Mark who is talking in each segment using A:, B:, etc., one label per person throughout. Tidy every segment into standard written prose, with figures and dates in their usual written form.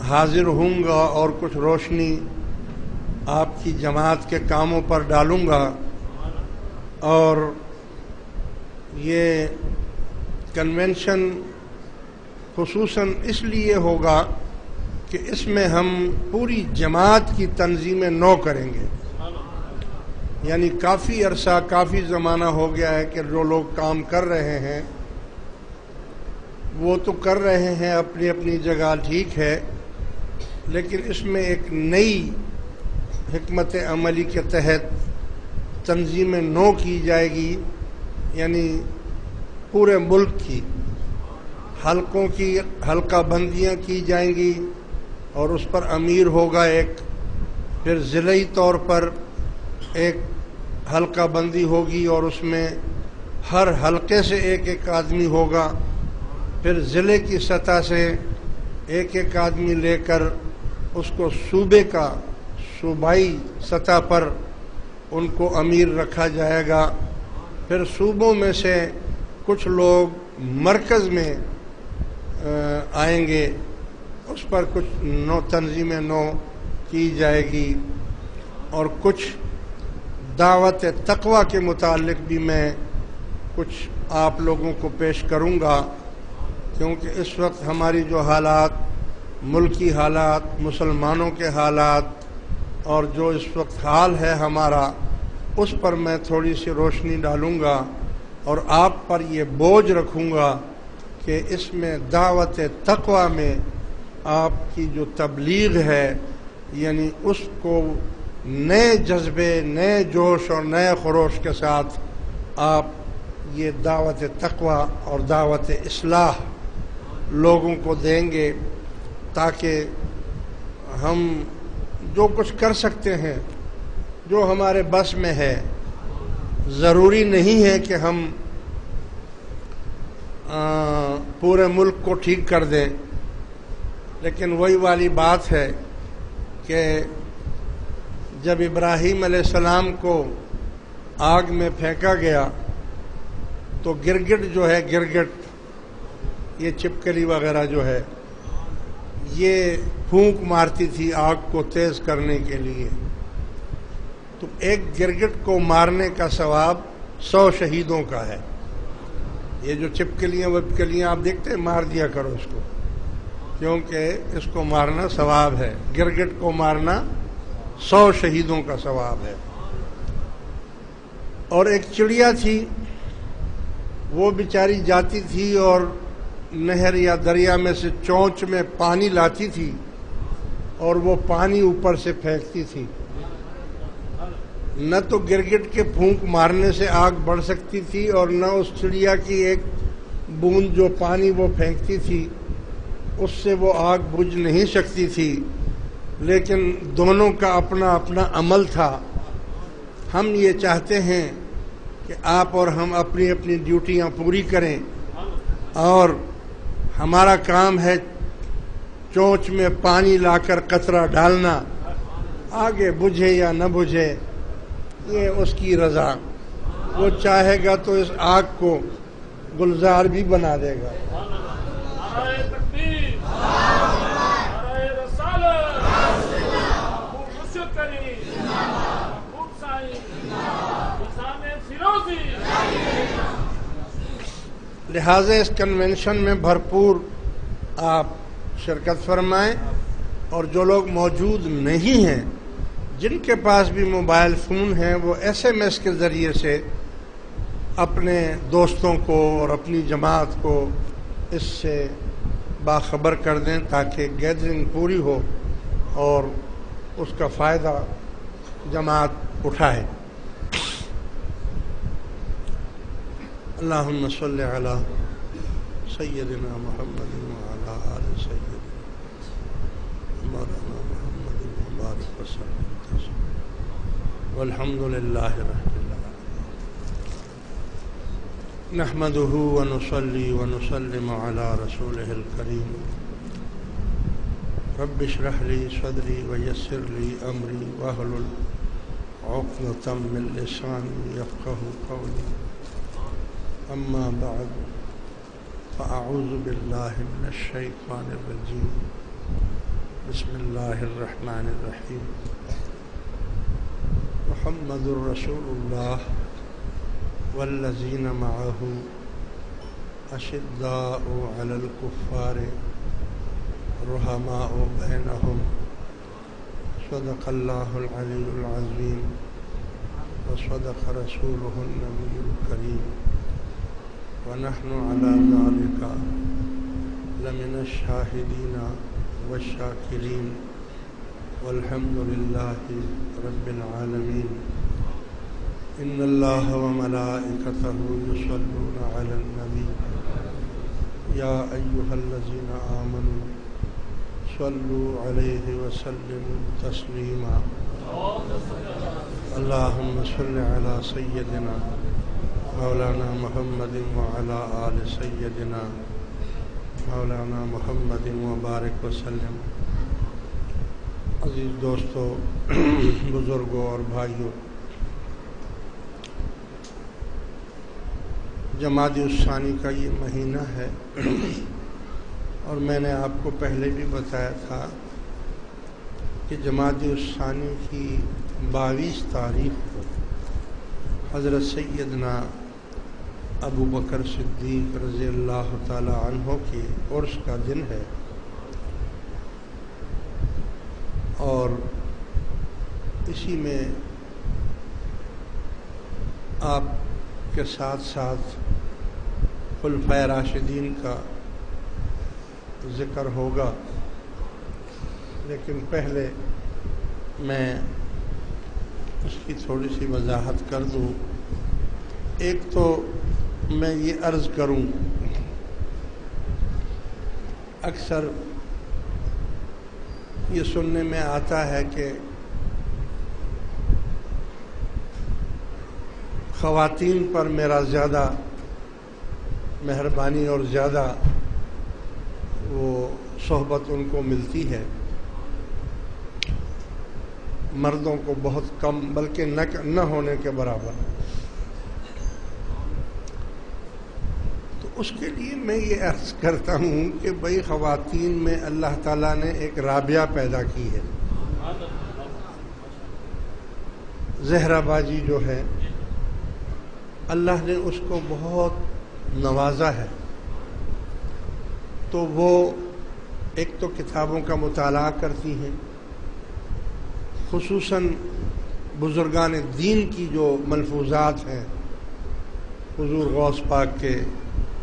A: حاضر ہوں گا اور کچھ روشنی آپ کی جماعت کے کاموں پر ڈالوں گا، اور یہ کنونشن خصوصاً اس لیے ہوگا کہ اس میں ہم پوری جماعت کی تنظیم نو کریں گے۔ یعنی کافی عرصہ، کافی زمانہ ہو گیا ہے کہ جو لوگ کام کر رہے ہیں وہ تو کر رہے ہیں اپنی اپنی جگہ، ٹھیک ہے، لیکن اس میں ایک نئی حکمت عملی کے تحت تنظیم نو کی جائے گی، یعنی پورے ملک کی حلقوں کی حلقہ بندیاں کی جائیں گی، اور اس پر امیر ہوگا ایک، پھر ضلعی طور پر ایک حلقہ بندی ہوگی اور اس میں ہر حلقے سے ایک ایک آدمی ہوگا، پھر ضلع کی سطح سے ایک ایک آدمی لے کر اس کو صوبے کا صوبائی سطح پر ان کو امیر رکھا جائے گا، پھر صوبوں میں سے کچھ لوگ مرکز میں آئیں گے، اس پر کچھ تنظیم نو کی جائے گی، اور کچھ دعوت تقویٰ کے متعلق بھی میں کچھ آپ لوگوں کو پیش کروں گا، کیونکہ اس وقت ہماری جو حالات، ملکی حالات، مسلمانوں کے حالات، اور جو اس وقت حال ہے ہمارا، اس پر میں تھوڑی سی روشنی ڈالوں گا، اور آپ پر یہ بوجھ رکھوں گا کہ اس میں دعوت تقویٰ میں آپ کی جو تبلیغ ہے، یعنی اس کو نئے جذبے، نئے جوش اور نئے خروش کے ساتھ آپ یہ دعوت تقویٰ اور دعوت اصلاح لوگوں کو دیں گے، تاکہ ہم جو کچھ کر سکتے ہیں، جو ہمارے بس میں ہے، ضروری نہیں ہے کہ ہم پورے ملک کو ٹھیک کر دیں، لیکن وہی والی بات ہے کہ جب ابراہیم علیہ السلام کو آگ میں پھینکا گیا تو گرگٹ جو ہے، گرگٹ یہ چھپکلی وغیرہ جو ہے، یہ پھونک مارتی تھی آگ کو تیز کرنے کے لیے، تو ایک گرگٹ کو مارنے کا ثواب 100 شہیدوں کا ہے۔ یہ جو چھپکلیاں وپکلیاں آپ دیکھتے ہیں، مار دیا کرو اس کو، کیونکہ اس کو مارنا ثواب ہے، گرگٹ کو مارنا 100 شہیدوں کا ثواب ہے۔ اور ایک چڑیا تھی، وہ بیچاری جاتی تھی اور نہر یا دریا میں سے چونچ میں پانی لاتی تھی، اور وہ پانی اوپر سے پھینکتی تھی۔ نہ تو گرگٹ کے پھونک مارنے سے آگ بڑھ سکتی تھی، اور نہ اس چڑیا کی ایک بوند جو پانی وہ پھینکتی تھی اس سے وہ آگ بجھ نہیں سکتی تھی، لیکن دونوں کا اپنا اپنا عمل تھا۔ ہم یہ چاہتے ہیں کہ آپ اور ہم اپنی اپنی ڈیوٹیاں پوری کریں، اور ہمارا کام ہے چونچ میں پانی لا کر قطرہ ڈالنا، آگے بجھے یا نہ بجھے یہ اس کی رضا، وہ چاہے گا تو اس آگ کو گلزار بھی بنا دے گا۔ لہٰذا اس کنونشن میں بھرپور آپ شرکت فرمائیں، اور جو لوگ موجود نہیں ہیں، جن کے پاس بھی موبائل فون ہیں، وہ SMS کے ذریعے سے اپنے دوستوں کو اور اپنی جماعت کو اس سے باخبر کر دیں، تاکہ گیدرنگ پوری ہو اور اس کا فائدہ جماعت اٹھائے۔ اللہم صلی علی سیدنا محمد وعلی آل سیدنا مولانا محمد مبارک وسلم، والحمد للہ رب العالمین۔ نحمدہ ونصلی ونسلم علی رسولہ الکریم۔ رب اشرح لی صدری ویسر لی امری واحلل عقدۃ من لسانی یفقہوا قولی۔ اما بعد فاعوذ باللہ من الشیطان الرجیم۔ بسم اللہ الرحمن الرحیم محمد رسول اللہ والذین معه اشداء علی الکفار رحماء بینہم صدق اللہ العلی العظیم وصدق رسولہ النبی الکریم ونحن علی ذلک لمن الشاہدین والشاکرین والحمد للہ رب العالمین ان اللہ وملائکتہ یصلون علی النبی یا ایہا الذین آمنوا صلوا علیہ وسلموا تسلیما اللہم صل علی سیدنا مولانا محمد وعلی آل سیدنا مولانا محمد وبارک وسلم۔ عزیز دوستو، بزرگوں اور بھائیوں، جمادی الثانی کا یہ مہینہ ہے اور میں نے آپ کو پہلے بھی بتایا تھا کہ جمادی الثانی کی 22 تاریخ کو حضرت سیدنا ابو بکر صدیق رضی اللہ تعالی عنہ کے عرس کا دن ہے، اور اسی میں آپ کے ساتھ ساتھ خلفائے راشدین کا ذکر ہوگا، لیکن پہلے میں اس کی تھوڑی سی وضاحت کر دوں۔ ایک تو میں یہ عرض کروں، اکثر یہ سننے میں آتا ہے کہ خواتین پر میرا زیادہ مہربانی اور زیادہ وہ صحبت ان کو ملتی ہے، مردوں کو بہت کم، بلکہ نہ ہونے کے برابر۔ تو اس کے لیے میں یہ عرض کرتا ہوں کہ بھئی خواتین میں اللہ تعالیٰ نے ایک رابعہ پیدا کی ہے، زہرا باجی جو ہے اللہ نے اس کو بہت نوازا ہے۔ تو وہ ایک تو کتابوں کا مطالعہ کرتی ہیں، خصوصاً بزرگان دین کی جو ملفوظات ہیں، حضور غوث پاک کے،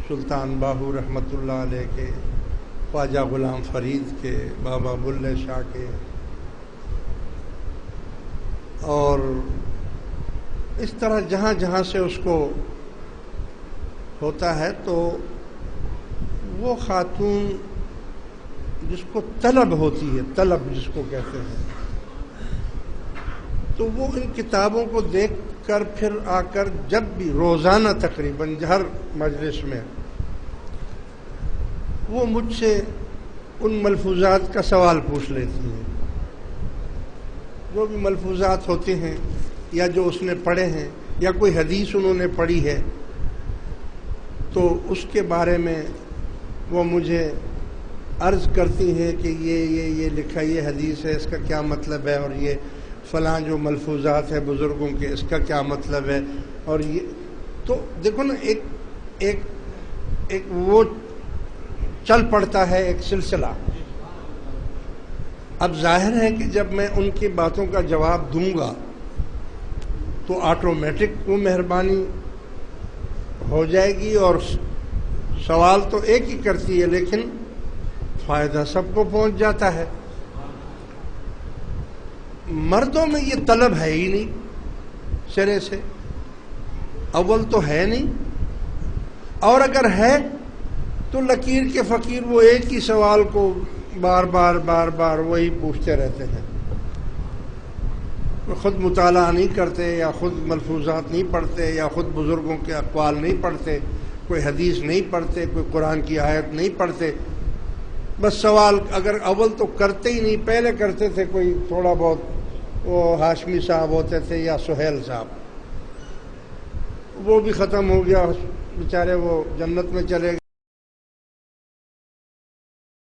A: سلطان باہو رحمۃ اللہ علیہ کے، خواجہ غلام فرید کے، بابا بلے شاہ کے، اور اس طرح جہاں جہاں سے اس کو ہوتا ہے، تو وہ خاتون جس کو طلب ہوتی ہے، طلب جس کو کہتے ہیں، تو وہ ان کتابوں کو دیکھ کر پھر آ کر جب بھی روزانہ تقریباً ہر مجلس میں وہ مجھ سے ان ملفوظات کا سوال پوچھ لیتی ہیں، جو بھی ملفوظات ہوتے ہیں یا جو اس نے پڑھے ہیں یا کوئی حدیث انہوں نے پڑھی ہے، تو اس کے بارے میں وہ مجھے عرض کرتی ہیں کہ یہ لکھا، یہ حدیث ہے، اس کا کیا مطلب ہے، اور یہ فلاں جو ملفوظات ہیں بزرگوں کے، اس کا کیا مطلب ہے، اور یہ تو دیکھو نا، ایک وہ چل پڑتا ہے ایک سلسلہ۔ اب ظاہر ہے کہ جب میں ان کی باتوں کا جواب دوں گا تو آٹومیٹک وہ مہربانی ہو جائے گی، اور سوال تو ایک ہی کرتی ہے لیکن فائدہ سب کو پہنچ جاتا ہے۔ مردوں میں یہ طلب ہے ہی نہیں سرے سے، اول تو ہے نہیں، اور اگر ہے تو لکیر کے فقیر وہ ایک ہی سوال کو بار بار وہی پوچھتے رہتے ہیں، خود مطالعہ نہیں کرتے، یا خود ملفوظات نہیں پڑھتے، یا خود بزرگوں کے اقوال نہیں پڑھتے، کوئی حدیث نہیں پڑھتے، کوئی قرآن کی آیت نہیں پڑھتے، بس سوال اگر اول تو کرتے ہی نہیں، پہلے کرتے تھے کوئی تھوڑا بہت، وہ ہاشمی صاحب ہوتے تھے یا سہیل صاحب، وہ بھی ختم ہو گیا بیچارے، وہ جنت میں چلے گئے۔